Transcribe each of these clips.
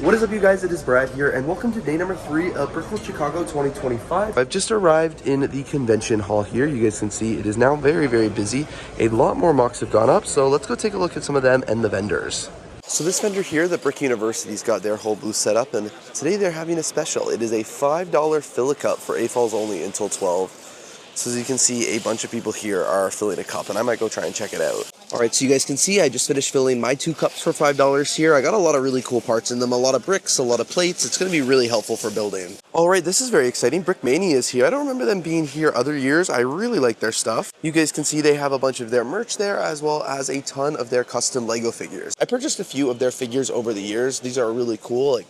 What is up, you guys? It is Brad here, and welcome to day number 3 of Brickworld Chicago 2025. I've just arrived in the convention hall here. You guys can see it is now very, very busy. A lot more mocks have gone up, so let's go take a look at some of them and the vendors. So this vendor here, the Brick University's got their whole booth set up, and today they're having a special. It is a $5 fill a cup for A-Falls only until 12. So as you can see, a bunch of people here are filling a cup, and I might go try and check it out. Alright, so you guys can see I just finished filling my 2 cups for $5 here. I got a lot of really cool parts in them, a lot of bricks, a lot of plates. It's going to be really helpful for building. Alright, this is very exciting. Brickmania is here. I don't remember them being here other years. I really like their stuff. You guys can see they have a bunch of their merch there, as well as a ton of their custom Lego figures. I purchased a few of their figures over the years. These are really cool.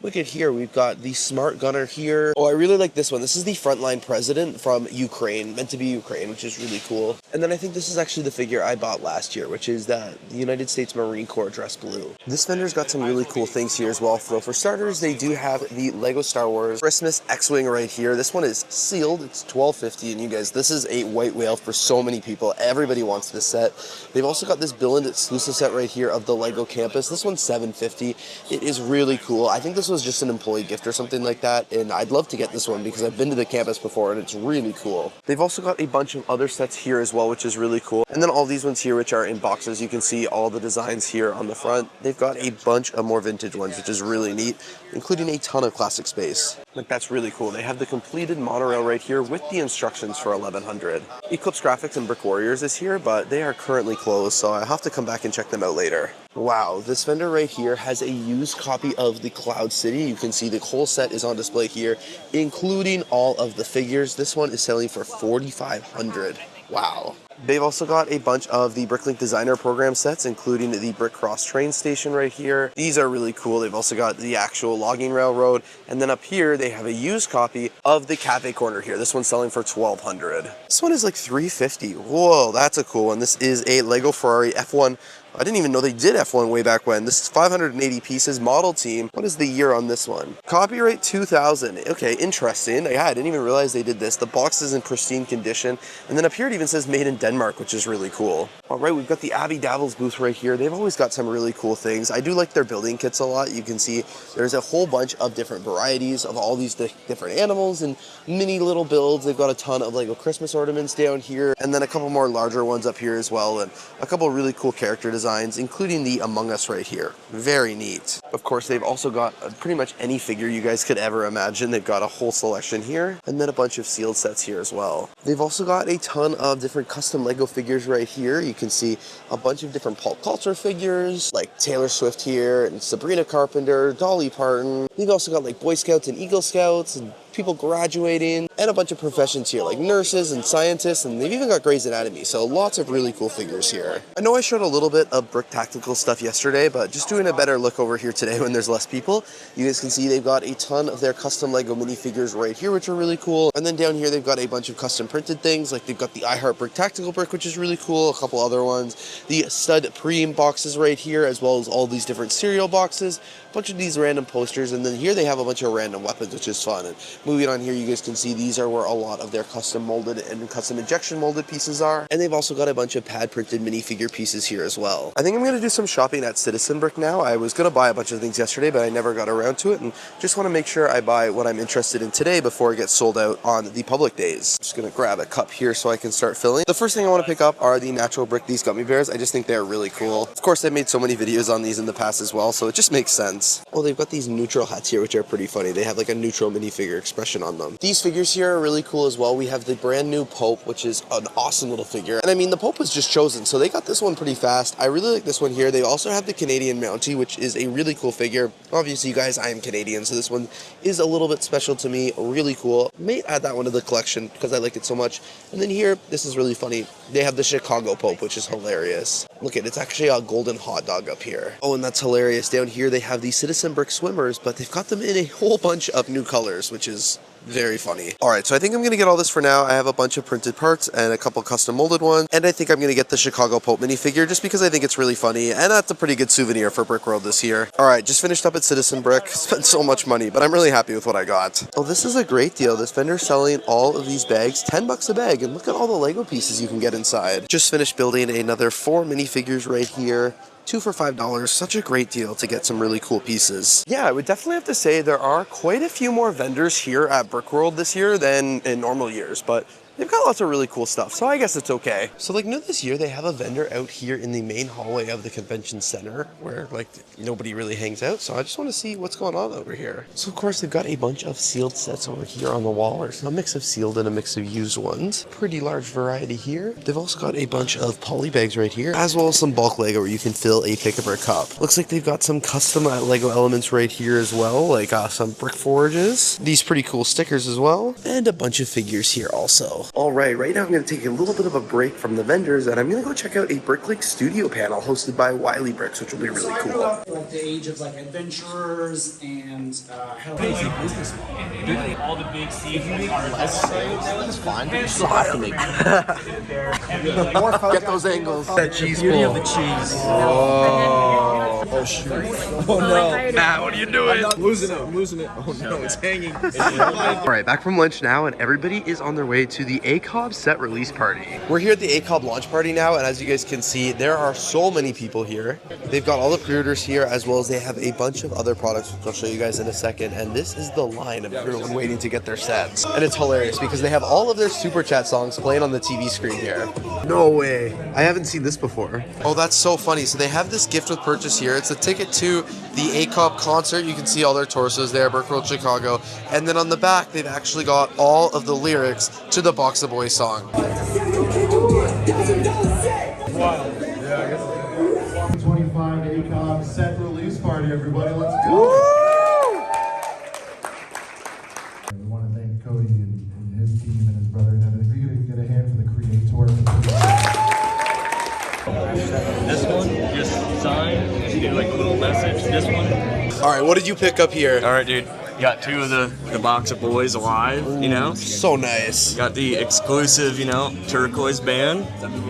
Look at here, we've got the Smart Gunner here. Oh, I really like this one. This is the Frontline President from Ukraine, meant to be Ukraine, which is really cool. And then I think this is actually the figure I bought last year, which is the United States Marine Corps dressed blue. This vendor's got some really cool things here as well. So for starters, they do have the Lego Star Wars Christmas X-Wing right here. This one is sealed, it's $12.50, and you guys, this is a white whale for so many people. Everybody wants this set. They've also got this Billund exclusive set right here of the Lego Campus. This one's $7.50. It is really cool. I think this was just an employee gift or something like that, and I'd love to get this one because I've been to the campus before and it's really cool. They've also got a bunch of other sets here as well, which is really cool. And then all these ones here, which are in boxes. You can see all the designs here on the front. They've got a bunch of more vintage ones, which is really neat, including a ton of classic space. Like, that's really cool. They have the completed monorail right here with the instructions for 1100. Eclipse Grafx and Brick Warriors is here, but they are currently closed, so I have to come back and check them out later. Wow, this vendor right here has a used copy of the Cloud City. You can see the whole set is on display here, including all of the figures. This one is selling for $4,500. Wow. They've also got a bunch of the Bricklink Designer Program sets, including the Brick Cross train station right here. These are really cool. They've also got the actual logging railroad. And then up here, they have a used copy of the Cafe Corner here. This one's selling for $1,200. This one is like $350. Whoa, that's a cool one. This is a Lego Ferrari F1. I didn't even know they did F1 way back when. This is 580 pieces, model team. What is the year on this one? Copyright 2000. Okay, interesting. Yeah, I didn't even realize they did this. The box is in pristine condition. And then up here it even says made in Denmark, which is really cool. All right, we've got the Abby Davils booth right here. They've always got some really cool things. I do like their building kits a lot. You can see there's a whole bunch of different varieties of all these different animals and mini little builds. They've got a ton of Lego Christmas ornaments down here, and then a couple more larger ones up here as well, and a couple really cool character designs, including the Among Us right here. Very neat. Of course, they've also got pretty much any figure you guys could ever imagine. They've got a whole selection here, and then a bunch of sealed sets here as well. They've also got a ton of different custom Lego figures right here. You can see a bunch of different pop culture figures, like Taylor Swift here, and Sabrina Carpenter, Dolly Parton. They've also got like Boy Scouts and Eagle Scouts, and people graduating, and a bunch of professions here like nurses and scientists, and they've even got Grey's Anatomy, so lots of really cool figures here. I know I showed a little bit of Brick Tactical stuff yesterday, but just doing a better look over here today when there's less people. You guys can see they've got a ton of their custom Lego minifigures right here, which are really cool, and then down here they've got a bunch of custom printed things, like they've got the I Heart Brick Tactical brick, which is really cool, a couple other ones, the Stud Preem boxes right here, as well as all these different cereal boxes, a bunch of these random posters, and then here they have a bunch of random weapons, which is fun. And moving on here, you guys can see these are where a lot of their custom molded and custom injection molded pieces are, and they've also got a bunch of pad printed minifigure pieces here as well. I think I'm going to do some shopping at Citizen Brick now. I was going to buy a bunch of things yesterday, but I never got around to it, and just want to make sure I buy what I'm interested in today before it gets sold out on the public days. I'm just going to grab a cup here so I can start filling. The first thing I want to pick up are the Natural Brick These Gummy Bears. I just think they're really cool. Of course, I've made so many videos on these in the past as well, so it just makes sense. Oh, they've got these neutral hats here, which are pretty funny. They have like a neutral minifigure expression on them. These figures here are really cool as well. We have the brand new Pope, which is an awesome little figure. And I mean, the Pope was just chosen, so they got this one pretty fast. I really like this one here. They also have the Canadian Mountie, which is a really cool figure. Obviously, you guys, I am Canadian, so this one is a little bit special to me. Really cool. May add that one to the collection because I like it so much. And then here, this is really funny. They have the Chicago Pope, which is hilarious. Look at it, it's actually a golden hot dog up here. Oh, and that's hilarious. Down here, they have the Citizen Brick Swimmers, but they've got them in a whole bunch of new colors, which is very funny. Alright, so I think I'm going to get all this for now. I have a bunch of printed parts and a couple custom molded ones, and I think I'm going to get the Chicago Pope minifigure just because I think it's really funny, and that's a pretty good souvenir for Brickworld this year. Alright, just finished up at Citizen Brick. Spent so much money, but I'm really happy with what I got. Oh, this is a great deal. This vendor's selling all of these bags, $10 a bag, and look at all the Lego pieces you can get inside. Just finished building another 4 minifigures right here. 2 for $5. Such a great deal to get some really cool pieces. Yeah, I would definitely have to say there are quite a few more vendors here at Brickworld this year than in normal years, but they've got lots of really cool stuff, so I guess it's okay. So like, this year they have a vendor out here in the main hallway of the convention center where like nobody really hangs out, so I just want to see what's going on over here. So of course they've got a bunch of sealed sets over here on the wall. There's a mix of sealed and a mix of used ones. Pretty large variety here. They've also got a bunch of poly bags right here, as well as some bulk Lego where you can fill a pick-a-brick cup. Looks like they've got some custom Lego elements right here as well, like some brick forges. These pretty cool stickers as well, and a bunch of figures here also. All right now I'm going to take a little bit of a break from the vendors, and I'm going to go check out a BrickLink studio panel hosted by Wiley Bricks, which will be really cool. Like the age of like adventurers and how all the big seeds are less. That's fine. You still have to make Get those angles. That cheese beauty ball. of the cheese. Oh shoot. Oh no. Matt, what are you doing? I'm losing it. Oh no, it's hanging. Alright, back from lunch now, and everybody is on their way to the ACOB set release party. We're here at the ACOB launch party now, and as you guys can see, there are so many people here. They've got all the pre-orders here, as well as they have a bunch of other products, which I'll show you guys in a second, and this is the line of everyone waiting to get their sets. And it's hilarious, because they have all of their Super Chat songs playing on the TV screen here. No way. I haven't seen this before. Oh, that's so funny. So they have this gift with purchase here. It's a ticket to the ACOB concert. You can see all their torsos there, Brickworld Chicago. And then on the back, they've actually got all of the lyrics to the Box of Boys song. Wow. Yeah, I guess 25 ACOB set release party, everybody. Let's go. Woo! We want to thank Cody and his team and his brother and everything. We can get a hand for the creator. This one, just sign, just do like a little message. This one. All right, what did you pick up here? All right, dude. Got two of the Box of Boys alive, you know? So nice. Got the exclusive, you know, turquoise band.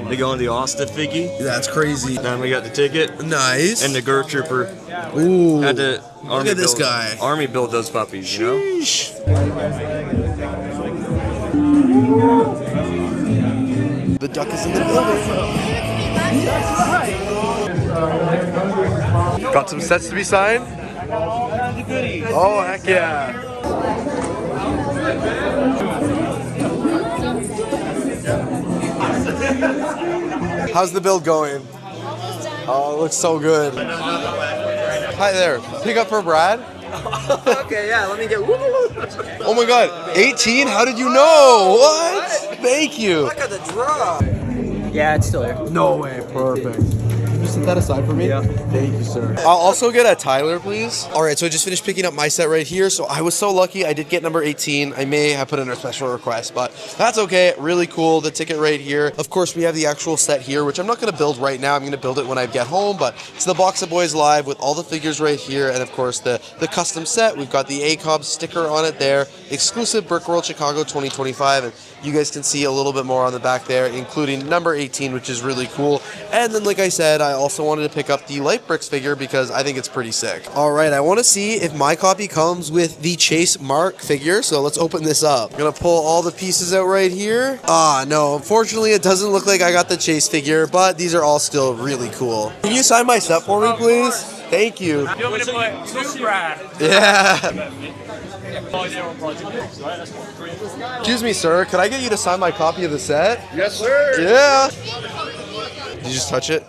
They go in the Asta figgy. That's crazy. Then we got the ticket. Nice. And the Gert Trooper. Ooh. Had to Look at this guy. Army build those puppies, you know? Sheesh. The duck is in the building. Got some sets to be signed? Oh, heck yeah. How's the build going? Oh, it looks so good. Hi there. Pick up for Brad? Okay, yeah, let me get. Oh my god, 18? How did you know? What? Thank you. Look at the draw. Yeah, it's still here. No way, perfect. Can you set that aside for me? Yeah. Thank you, sir. I'll also get a Tyler, please. All right, so I just finished picking up my set right here. So I was so lucky. I did get number 18. I may have put in a special request, but that's okay. Really cool. The ticket right here. Of course, we have the actual set here, which I'm not going to build right now. I'm going to build it when I get home, but it's the Box of Boys Live with all the figures right here. And of course, the custom set. We've got the ACOB sticker on it there. Exclusive Brickworld Chicago 2025. And you guys can see a little bit more on the back there, including number 18, which is really cool. And then, like I said, I also wanted to pick up the Light Bricks figure because I think it's pretty sick. All right, I want to see if my copy comes with the Chase Mark figure, so let's open this up. I'm gonna pull all the pieces out right here. Ah, no, unfortunately, it doesn't look like I got the Chase figure, but these are all still really cool. Can you sign my set for me, please? Thank you. You want me to put ThoseBrickLetters? Yeah. Excuse me, sir. Could I get you to sign my copy of the set? Yes, sir. Yeah. Did you just touch it?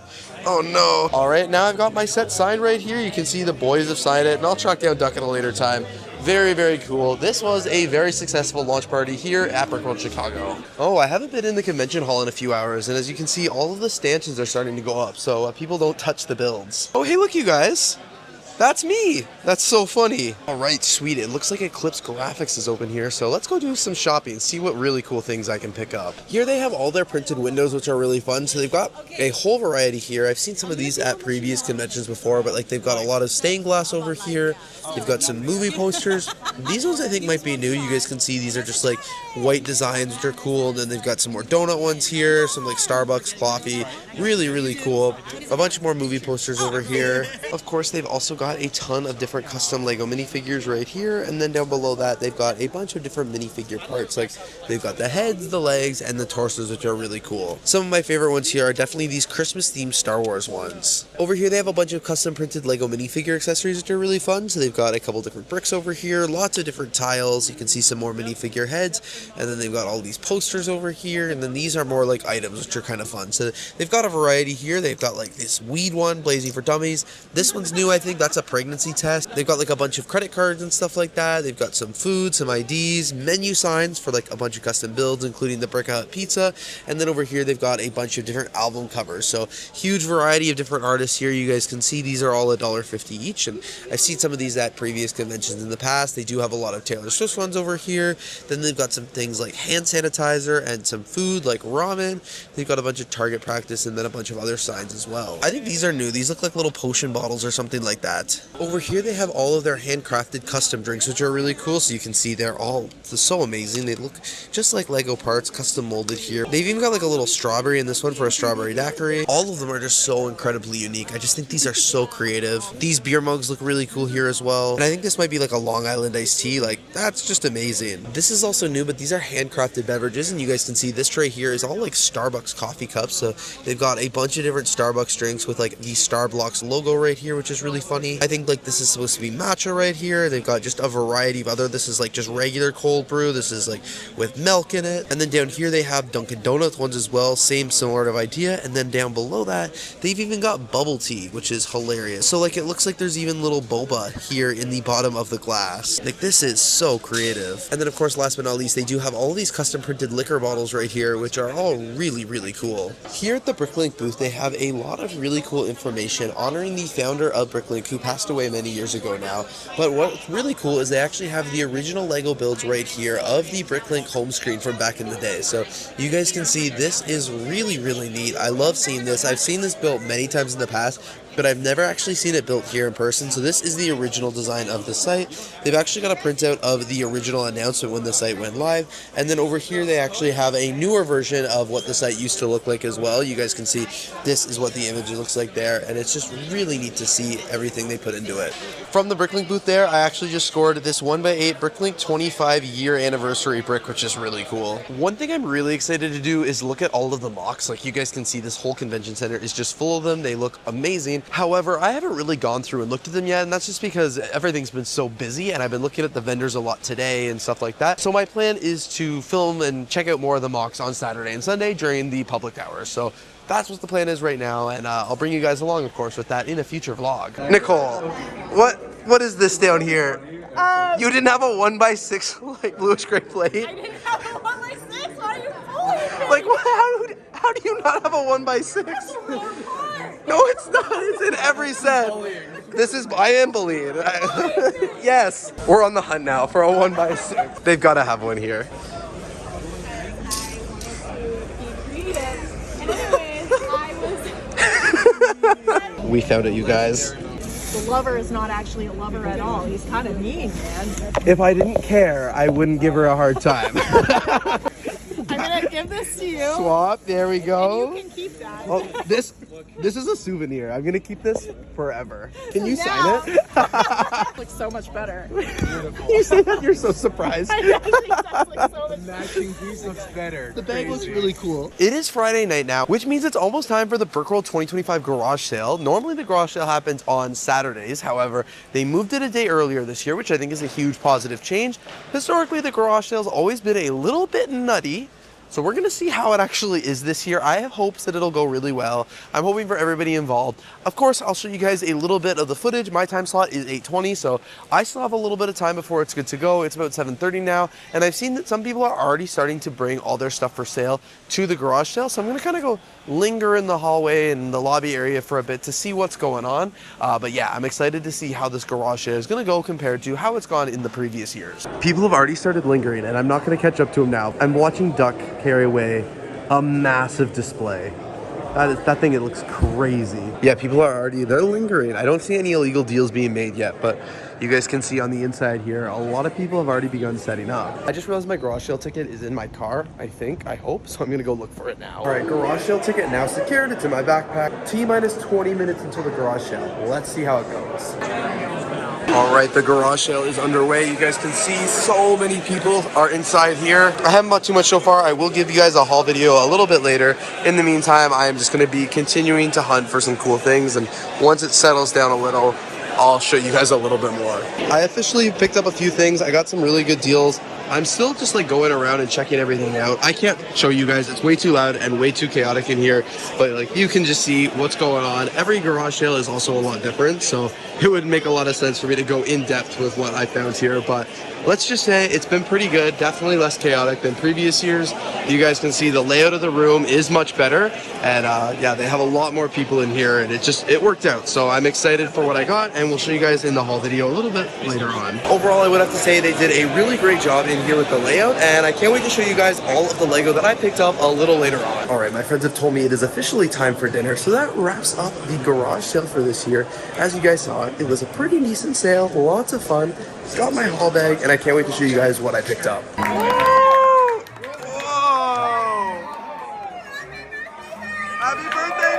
Oh no. All right, now I've got my set signed right here. You can see the boys have signed it, and I'll track down Duck at a later time. Very, very cool. This was a very successful launch party here at Brickworld Chicago. Oh, I haven't been in the convention hall in a few hours, and as you can see, all of the stanchions are starting to go up, so people don't touch the builds. Oh, hey, look, you guys. That's me. That's so funny. All right, sweet. It looks like Eclipse Grafx is open here, so let's go do some shopping, see what really cool things I can pick up. Here they have all their printed windows, which are really fun. So they've got a whole variety here. I've seen some of these at previous conventions before, but like they've got a lot of stained glass over here. They've got some movie posters. These ones I think might be new. You guys can see these are just like white designs, which are cool. And then they've got some more donut ones here, some like Starbucks coffee. Really, really cool. A bunch more movie posters over here. Of course, they've also got got a ton of different custom Lego minifigures right here, and then down below that they've got a bunch of different minifigure parts. Like they've got the heads, the legs, and the torsos, which are really cool. Some of my favorite ones here are definitely these Christmas themed Star Wars ones. Over here they have a bunch of custom printed Lego minifigure accessories, which are really fun. So they've got a couple different bricks over here, lots of different tiles. You can see some more minifigure heads, and then they've got all these posters over here, and then these are more like items, which are kind of fun. So they've got a variety here. They've got like this weed one, Blazing for Dummies. This one's new, I think. That's a pregnancy test. They've got like a bunch of credit cards and stuff like that. They've got some food, some IDs, menu signs for like a bunch of custom builds, including the Brick Hut Pizza. And then over here, they've got a bunch of different album covers. So huge variety of different artists here. You guys can see these are all $1.50 each. And I've seen some of these at previous conventions in the past. They do have a lot of Taylor Swift ones over here. Then they've got some things like hand sanitizer and some food like ramen. They've got a bunch of target practice and then a bunch of other signs as well. I think these are new. These look like little potion bottles or something like that. Over here they have all of their handcrafted custom drinks, which are really cool. So you can see they're all so amazing. They look just like Lego parts, custom molded here. They've even got like a little strawberry in this one for a strawberry daiquiri. All of them are just so incredibly unique. I just think these are so creative. These beer mugs look really cool here as well. And I think this might be like a Long Island iced tea. Like that's just amazing. This is also new, but these are handcrafted beverages, and you guys can see this tray here is all like Starbucks coffee cups. So they've got a bunch of different Starbucks drinks with like the Starbucks logo right here, which is really funny. I think like this is supposed to be matcha right here. They've got just a variety of other. This is like just regular cold brew. This is like with milk in it. And then down here they have Dunkin' Donuts ones as well. Same similar of idea. And then down below that they've even got bubble tea, which is hilarious. So like it looks like there's even little boba here in the bottom of the glass. Like this is so creative. And then of course last but not least they do have all of these custom printed liquor bottles right here, which are all really cool. Here at the Bricklink booth they have a lot of really cool information honoring the founder of Bricklink, who passed away many years ago now. But what's really cool is they actually have the original Lego builds right here of the Bricklink home screen from back in the day. So you guys can see this is really neat. I love seeing this. I've seen this built many times in the past, but I've never actually seen it built here in person. So this is the original design of the site. They've actually got a printout of the original announcement when the site went live. And then over here, they actually have a newer version of what the site used to look like as well. You guys can see this is what the image looks like there. And it's just really neat to see everything they put into it. From the Bricklink booth there, I actually just scored this 1x8 Bricklink 25-year anniversary brick, which is really cool. One thing I'm really excited to do is look at all of the mocks. Like you guys can see, this whole convention center is just full of them. They look amazing. However, I haven't really gone through and looked at them yet, and that's just because everything's been so busy, and I've been looking at the vendors a lot today and stuff like that. So my plan is to film and check out more of the mocks on Saturday and Sunday during the public hours. So that's what the plan is right now, and I'll bring you guys along, of course, with that in a future vlog. Nicole, what is this down here? You didn't have a 1x6 like bluish gray plate? I didn't have a 1x6. Why are you fooling me? Like, how do you not have a 1x6? That's the wrong part. No, it's not. It's in every set. I am bullying. Yes. We're on the hunt now for a 1x6. They've got to have one here. We found it, you guys. The lover is not actually a lover at all. He's kind of mean, man. If I didn't care, I wouldn't give her a hard time. I'm gonna give this to you. Swap. There we go. And you can keep that. Oh, this is a souvenir. I'm gonna keep this forever. Can you sign it? Looks so much better. You say that you're so surprised. I think that looks so much better. Matching piece looks better. The bag looks really cool. It is Friday night now, which means it's almost time for the Brickworld 2025 garage sale. Normally the garage sale happens on Saturdays. However, they moved it a day earlier this year, which I think is a huge positive change. Historically, the garage sale's always been a little bit nutty. So we're gonna see how it actually is this year. I have hopes that it'll go really well. I'm hoping for everybody involved. Of course, I'll show you guys a little bit of the footage. My time slot is 8:20, so I still have a little bit of time before it's good to go. It's about 7:30 now, and I've seen that some people are already starting to bring all their stuff for sale to the garage sale. So I'm gonna kind of go linger in the hallway and the lobby area for a bit to see what's going on. But yeah, I'm excited to see how this garage sale is gonna go compared to how it's gone in the previous years. People have already started lingering, and I'm not gonna catch up to them now. I'm watching Duck carry away a massive display. That thing, it looks crazy. Yeah, people are already, they're lingering. I don't see any illegal deals being made yet, but you guys can see on the inside here, a lot of people have already begun setting up. I just realized my garage sale ticket is in my car, I hope, so I'm gonna go look for it now. All right, garage sale ticket now secured. It's in my backpack. T-minus 20 minutes until the garage sale. Let's see how it goes. All right, the garage sale is underway. You guys can see so many people are inside here. I haven't bought too much so far. I will give you guys a haul video a little bit later. In the meantime, I am just gonna be continuing to hunt for some cool things, and once it settles down a little, I'll show you guys a little bit more. I officially picked up a few things. I got some really good deals. I'm still just like going around and checking everything out. I can't show you guys, it's way too loud and way too chaotic in here, but like you can just see what's going on. Every garage sale is also a lot different, so it would make a lot of sense for me to go in depth with what I found here, but let's just say it's been pretty good, definitely less chaotic than previous years. You guys can see the layout of the room is much better, and yeah, they have a lot more people in here, and it worked out. So I'm excited for what I got, and we'll show you guys in the haul video a little bit later on. Overall, I would have to say they did a really great job in here with the layout, and I can't wait to show you guys all of the Lego that I picked up a little later on. All right, my friends have told me it is officially time for dinner, so that wraps up the garage sale for this year. As you guys saw, it was a pretty decent sale, lots of fun. Got my haul bag, and I can't wait to show you guys what I picked up. Whoa! Happy birthday,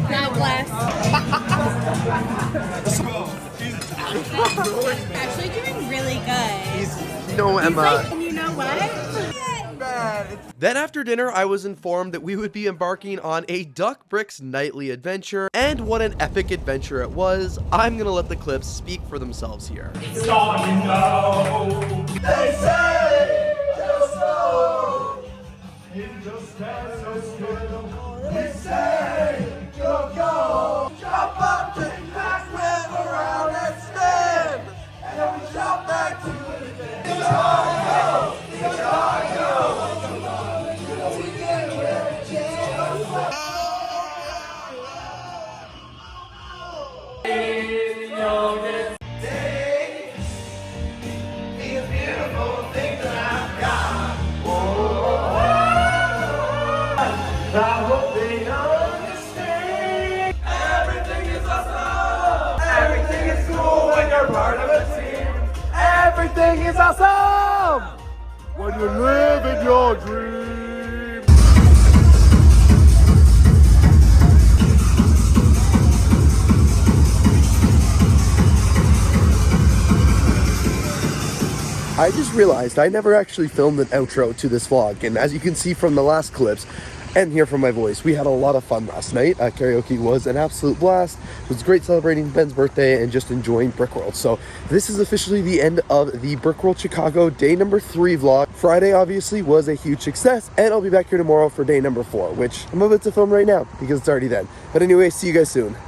God bless. Actually doing really good. No, Emma. And you know what? Then after dinner, I was informed that we would be embarking on a Duck Bricks nightly adventure, and what an epic adventure it was. I'm gonna let the clips speak for themselves here. It's all you know. They say, just know, you just can't escape. They say, go, jump up, kick back, swim around and stand, and then we jump back to it again. Chicago, Chicago. I hope they understand. Everything is awesome. Everything is cool when you're part of a team. Everything is awesome when you live in your dream. I just realized I never actually filmed an outro to this vlog, and as you can see from the last clips, and hear from my voice, we had a lot of fun last night. Karaoke was an absolute blast. It was great celebrating Ben's birthday and just enjoying Brickworld. So this is officially the end of the Brickworld Chicago day number 3 vlog. Friday obviously was a huge success, and I'll be back here tomorrow for day number 4, which I'm about to film right now because it's already then. But anyway, see you guys soon.